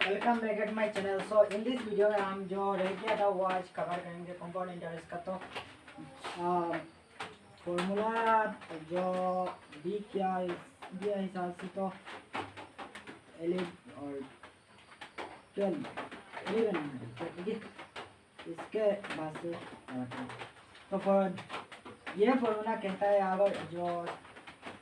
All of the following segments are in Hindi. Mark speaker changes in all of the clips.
Speaker 1: Welcome back at my channel. So in this video में हम जो रह गया था वो आज कवर करेंगे कंपाउंड इंटरेस्ट का। तो फॉर्मूला जो डी क्या दिया हिसाब से तो 11 और 12 ठीक है। इसके बाद से तो ये फॉर्मूला कहता है अगर जो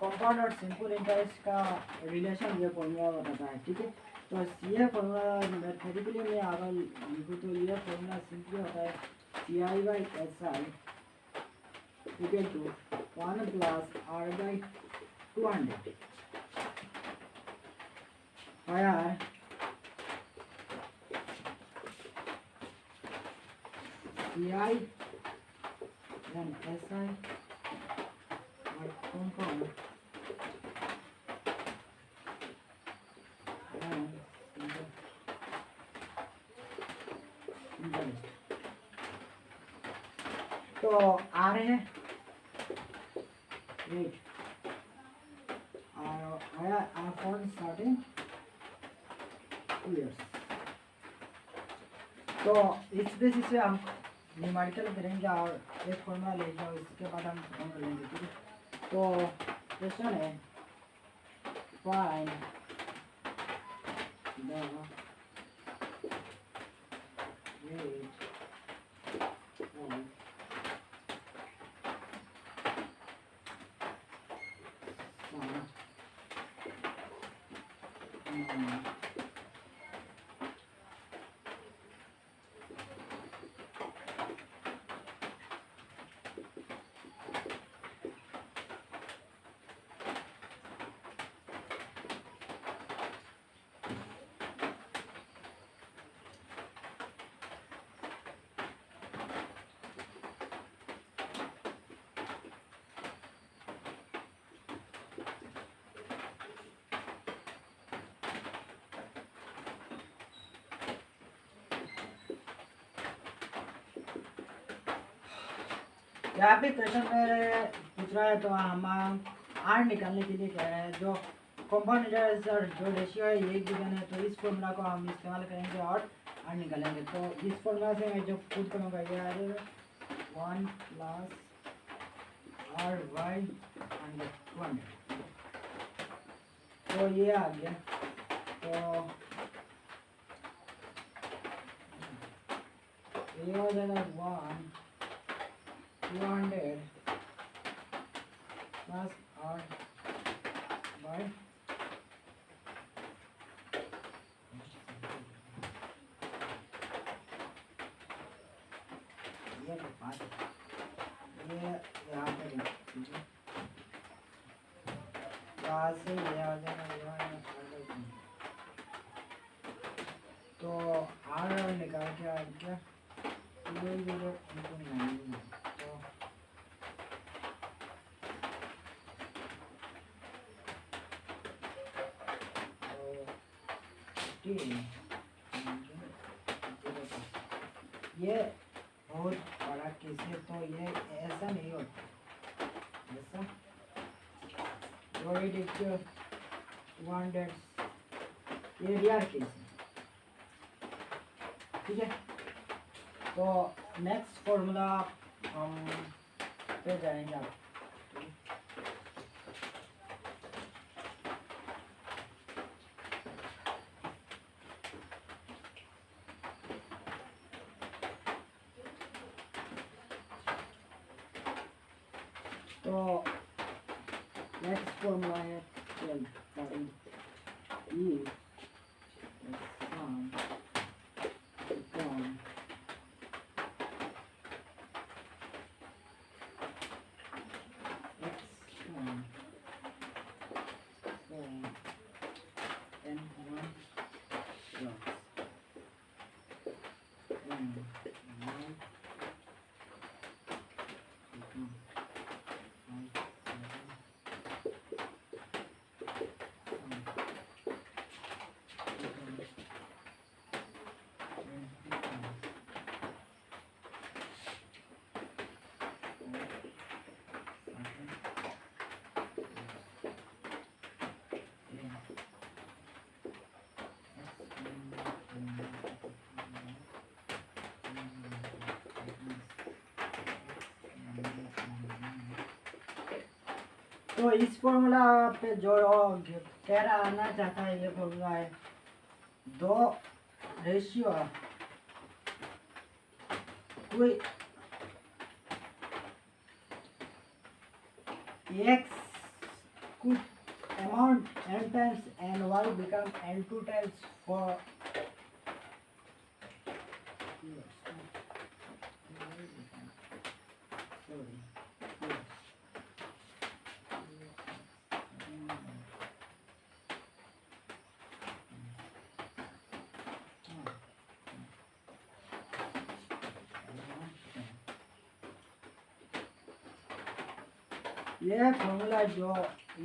Speaker 1: कंपाउंड और सिंपल इंटरेस्ट का रिलेशन ये फॉर्मूला बताता है, ठीक है। तो ये फॉर्मूला मैथमेटिकली में अगर लिखूँ तो ये फॉर्मूला सिंपली होता है CI/SI equal to 1 plus R/200 where CI and SI are compound and interest. तो आर है 8 आर फॉर स्टार्टिंग 2 years। तो इस बेसिस से हम न्यूमेरिकल करेंगे और एक फॉर्मूला लेंगे और इसके बाद हम फॉर्मूला लेंगे, ठीक है। तो क्वेश्चन है फाइंड द rate यहाँ पे क्वेश्चन में पूछ रहा है। तो हम आर निकालने के लिए कह रहे हैं जो कंपाउंड इंटरेस्ट और जो रेशियो है ये गिवन है। तो इस फॉर्मूला को हम इस्तेमाल करेंगे और आर निकालेंगे। तो इस फॉर्मूला से मैं जो पुट करूँगा ये आ जाएगा 1 प्लस R/200। तो ये आ गया। तो ये हो जाएगा 1 200 plus R by ये तो 5 ये यहाँ पे यहाँ से ये आ जाएगा। तो R निकाल के आ गया 0 into 9। ये बहुत बड़ा केस है। तो ये ऐसा नहीं होता, ऐसा ये रियर केस है, ठीक है। तो नेक्स्ट फॉर्मूला हम पे जाएंगे आप। तो नेक्स्ट फॉर्मूला है 12 E तो इस फॉर्मूला पे जो कह रहा आना चाहता है, ये फॉर्मूला है दो रेशियो कोई x could amount n times and y become n2 times for ये फॉर्मूला जो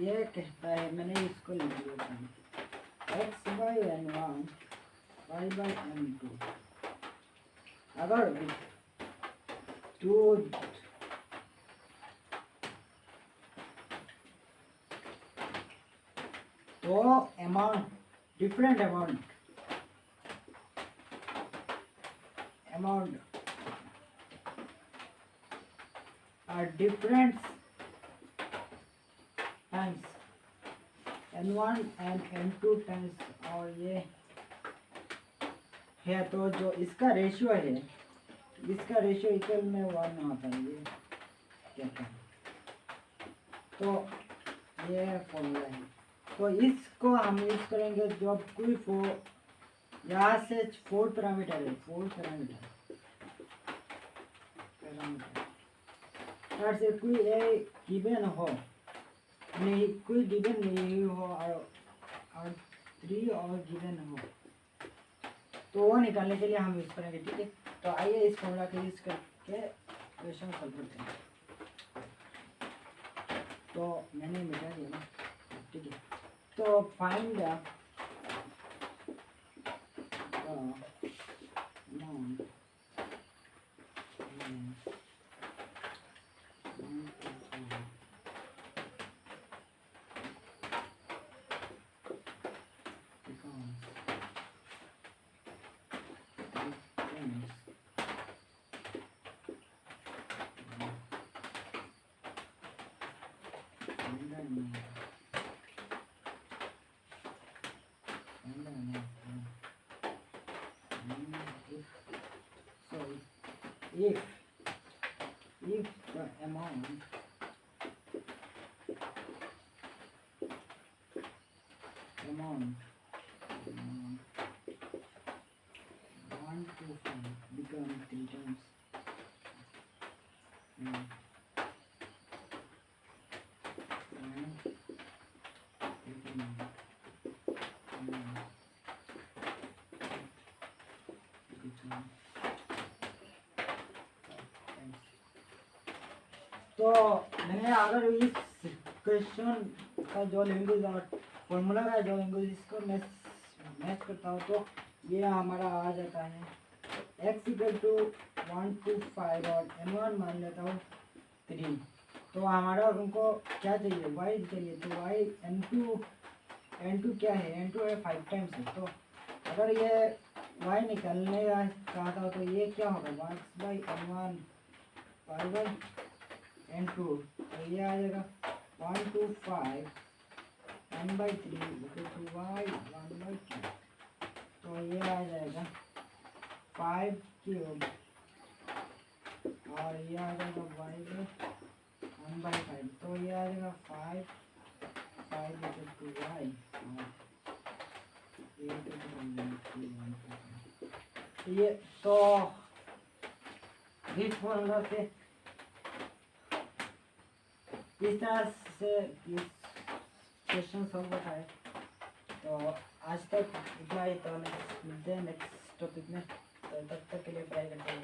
Speaker 1: ये कहता है, मैंने इसको लिख दिया था x by n1 y by n2। अगर तो amount different amount different times n1 and n2 times, और ये है तो जो इसका रेशियो है, इसका रेशियो इक्वल में 1 होता है, ये कहता है। तो ये फॉर्मूला है, तो इसको हम यूज करेंगे जब कोई यहाँ से 4 पैरामीटर है, 4 पैरामीटर से कोई ए गिवन हो, नहीं कोई गिवन नहीं हो और 3 और गिवन हो, तो वो निकालने के लिए हम यूज करेंगे। ठीक है, तो आइए इस फॉर्मूला को यूज करके क्वेश्चन सॉल्व करते हैं। तो मैंने मिटा दिया ना, ठीक है। तो find if the amount one to five become 3 times तो मैंने अगर इस क्वेश्चन का जो लैंग्वेज और फॉर्मूला का जो लैंग्वेज इसको मैच करता हूँ, तो ये हमारा आ जाता है x इक्वल टू 1 to 5 और n1 मान लेता हूँ 3। तो हमारा उनको क्या चाहिए, y चाहिए, तो y n2 क्या है, n2 है 5 टाइम्स है। तो अगर ये y निकालने का चाहता हूँ, तो ये क्या होगा 1 by n1 5 by n2, तो ये आ जाएगा 1 to 5 n by 3 equal to y 1 by 2। तो ये आ जाएगा 5 क्यूब और ये आ जाएगा y by 1 by 5। तो ये आ जाएगा 5 इक्वल टू y और ये तो इस फॉर्मूला से इस तरह से क्वेश्चन सॉल्व होता है। तो आज तक इतना ही, तो नेक्स्ट मिलते हैं नेक्स्ट टॉपिक में। तो तब तक के लिए पढ़ाई करते हैं।